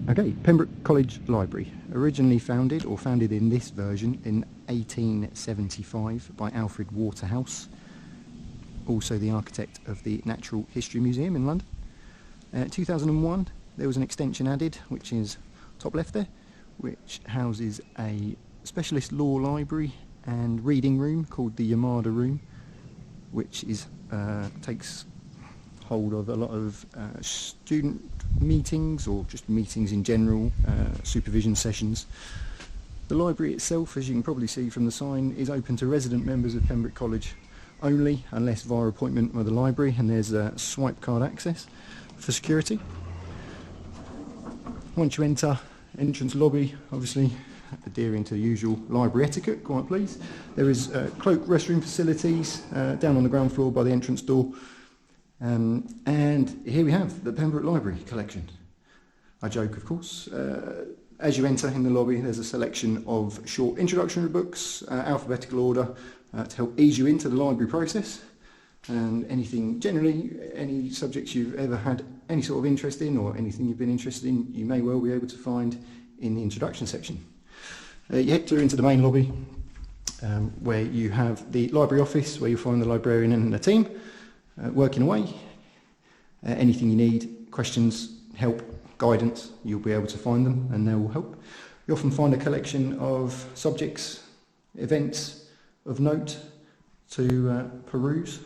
Okay, Pembroke College Library, originally founded in this version in 1875 by Alfred Waterhouse, also the architect of the Natural History Museum in London. 2001 there was an extension added, which is top left there, which houses a specialist law library and reading room called the Yamada Room, which is takes hold of a lot of student meetings or just meetings in general, supervision sessions. The library itself, as you can probably see from the sign, is open to resident members of Pembroke College only, unless via appointment with the library, and there's swipe card access for security. Once you enter, entrance lobby, obviously adhering to the usual library etiquette, quite pleased. There is cloak restroom facilities down on the ground floor by the entrance door. And here we have the Pembroke Library collection. I joke, of course. As you enter in the lobby, there's a selection of short introductory books, alphabetical order, to help ease you into the library process. And anything, generally, any subjects you've ever had any sort of interest in or anything you've been interested in, you may well be able to find in the introduction section. You head through into the main lobby, where you have the library office, where you'll find the librarian and the team working away. Anything you need, questions, help, guidance, you'll be able to find them and they will help. You often find a collection of subjects, events of note to peruse.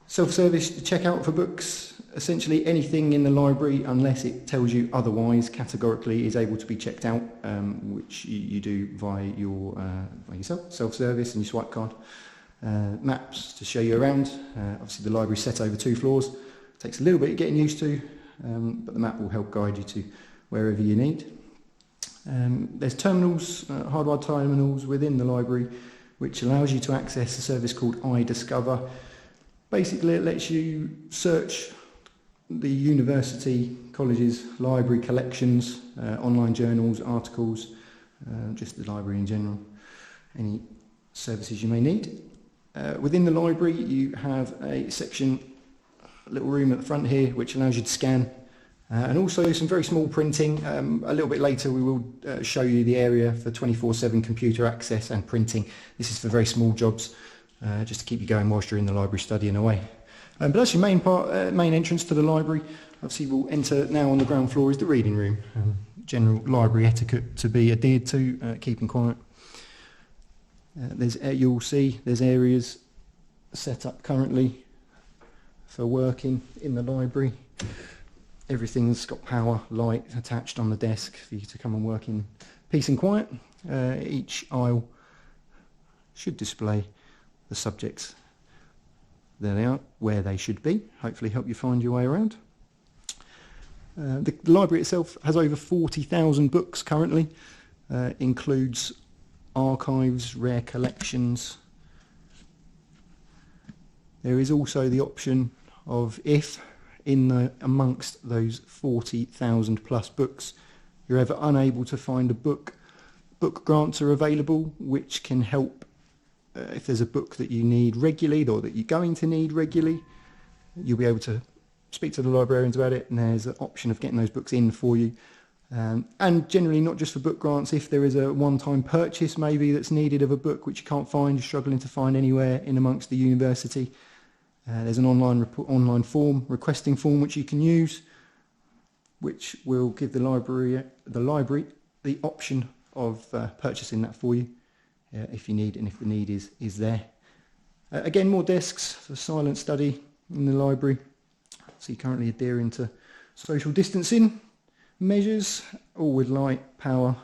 Self-service checkout for books. Essentially anything in the library, unless it tells you otherwise categorically, is able to be checked out, which you do via yourself, self-service and your swipe card. Maps to show you around. Obviously the library is set over 2 floors. It takes a little bit of getting used to, but the map will help guide you to wherever you need. There's terminals, hardwired terminals within the library, which allows you to access a service called iDiscover. Basically it lets you search the university, college's library collections, online journals, articles, just the library in general, any services you may need. Within the library you have a section, a little room at the front here, which allows you to scan, and also some very small printing. A little bit later we will show you the area for 24/7 computer access and printing. This is for very small jobs, just to keep you going whilst you're in the library studying away. But that's your main entrance to the library. Obviously we'll enter now on the ground floor is the reading room. General library etiquette to be adhered to, keeping quiet. You'll see there's areas set up currently for working in the library. Everything's got power, light attached on the desk for you to come and work in peace and quiet. Each aisle should display the subjects. There they are, where they should be. Hopefully help you find your way around. The library itself has over 40,000 books currently. Includes archives, rare collections. There is also the option of, if amongst those 40,000 plus books you're ever unable to find a book grants are available, which can help if there's a book that you need regularly or that you're going to need regularly. You'll be able to speak to the librarians about it, and there's an option of getting those books in for you. And generally not just for book grants, if there is a one-time purchase maybe that's needed of a book which you can't find, you're struggling to find anywhere in amongst the university, there's an online form, requesting form, which you can use, which will give the library the option of purchasing that for you if you need, and if the need is there. Again, more desks for silent study in the library. So you're currently adhering to social distancing measures, all with light, power,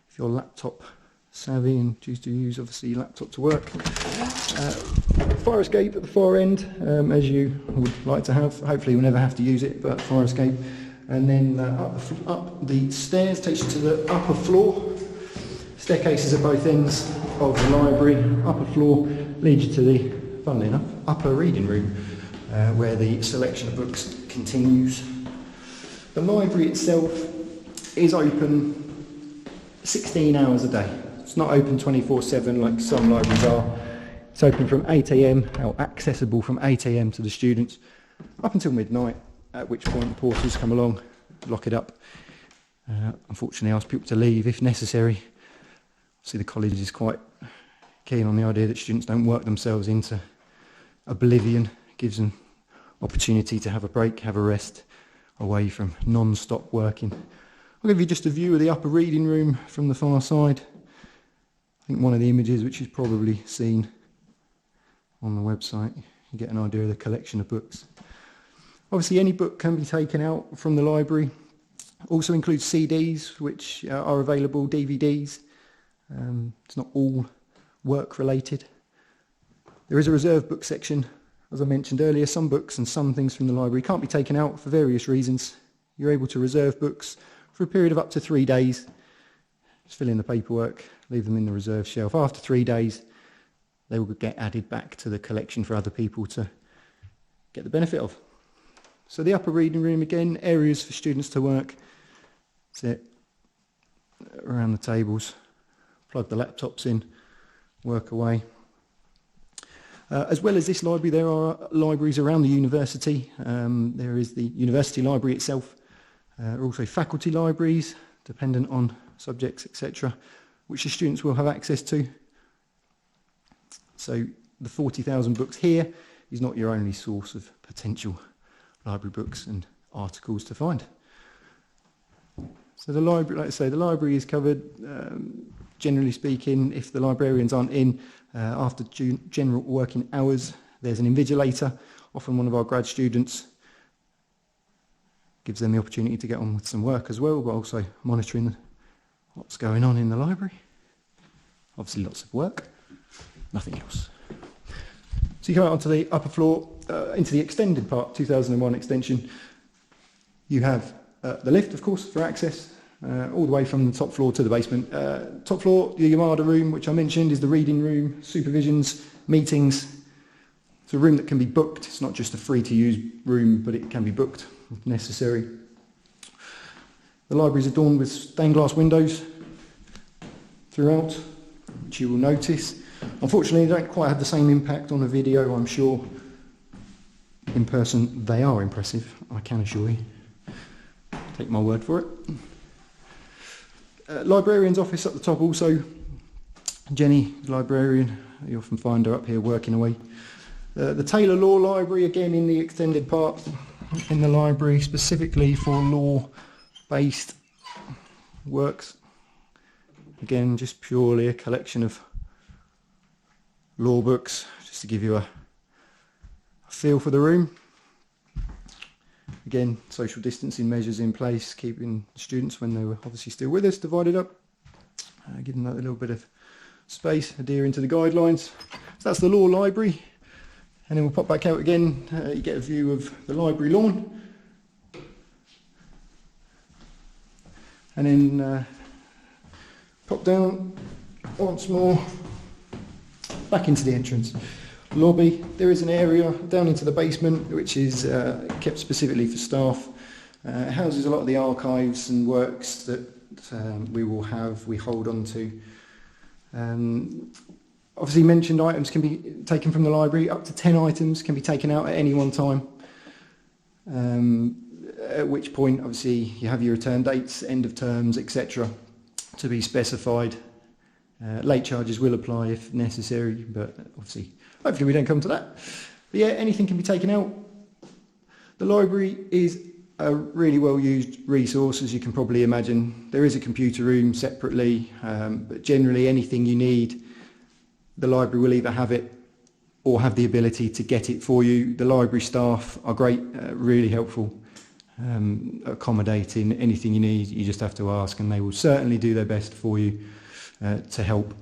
if you're laptop savvy and choose to use obviously your laptop to work. Fire escape at the far end, as you would like to have. Hopefully you'll never have to use it, but fire escape. And then up the stairs takes you to the upper floor. Staircases at both ends of the library. Upper floor leads you to the, funnily enough, upper reading room, where the selection of books continues. The library itself is open 16 hours a day. It's not open 24/7 like some libraries are. It's open from 8 AM, or accessible from 8 AM to the students, up until midnight, at which point the porters come along, lock it up. Unfortunately ask people to leave if necessary. Obviously the college is quite keen on the idea that students don't work themselves into oblivion. It gives them opportunity to have a break, have a rest away from non-stop working. I'll give you just a view of the upper reading room from the far side. I think one of the images which is probably seen on the website, you get an idea of the collection of books. Obviously any book can be taken out from the library. Also includes CDs which are available, DVDs. It's not all work related. There is a reserve book section. As I mentioned earlier, some books and some things from the library can't be taken out for various reasons. You're able to reserve books for a period of up to 3 days. Just fill in the paperwork, leave them in the reserve shelf. After 3 days, they will get added back to the collection for other people to get the benefit of. So the upper reading room, again, areas for students to work. Sit around the tables, plug the laptops in, work away. As well as this library, there are libraries around the university. There is the university library itself. There are also faculty libraries, dependent on subjects, etc., which the students will have access to. So the 40,000 books here is not your only source of potential library books and articles to find. So the library, like I say, the library is covered. Generally speaking, if the librarians aren't in after general working hours, there's an invigilator, often one of our grad students. Gives them the opportunity to get on with some work as well, but also monitoring what's going on in the library. Obviously lots of work, nothing else. So you come out onto the upper floor, into the extended part, 2001 extension. You have the lift, of course, for access, all the way from the top floor to the basement. Top floor, the Yamada room, which I mentioned, is the reading room, supervisions, meetings. It's a room that can be booked. It's not just a free-to-use room, but it can be booked if necessary. The library is adorned with stained glass windows throughout, which you will notice. Unfortunately, they don't quite have the same impact on the video, I'm sure. In person, they are impressive, I can assure you. Take my word for it. Librarian's office at the top also. Jenny, librarian, you often find her up here working away. The Taylor Law Library, again in the extended part in the library, specifically for law-based works. Again, just purely a collection of law books, just to give you a feel for the room. Again, social distancing measures in place, keeping students, when they were obviously still with us, divided up, giving that a little bit of space, adhering to the guidelines. So that's the law library, and then we'll pop back out again. You get a view of the library lawn, and then pop down once more, back into the entrance lobby. There is an area down into the basement which is kept specifically for staff. It houses a lot of the archives and works that we hold on to. Obviously mentioned items can be taken from the library. Up to 10 items can be taken out at any one time. At which point obviously you have your return dates, end of terms, etc. to be specified. Late charges will apply if necessary, but obviously hopefully we don't come to that. But yeah, anything can be taken out. The library is a really well used resource, as you can probably imagine. There is a computer room separately, but generally anything you need, the library will either have it or have the ability to get it for you. The library staff are great, really helpful, accommodating anything you need. You just have to ask, and they will certainly do their best for you to help.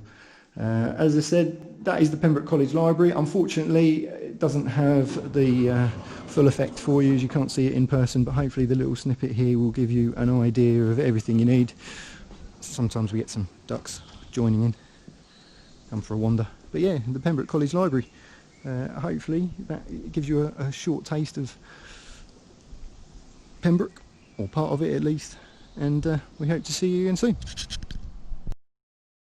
As I said, that is the Pembroke College Library. Unfortunately, it doesn't have the full effect for you, as you can't see it in person, but hopefully the little snippet here will give you an idea of everything you need. Sometimes we get some ducks joining in, come for a wander. But yeah, the Pembroke College Library. Hopefully that gives you a short taste of Pembroke, or part of it at least, and we hope to see you again soon.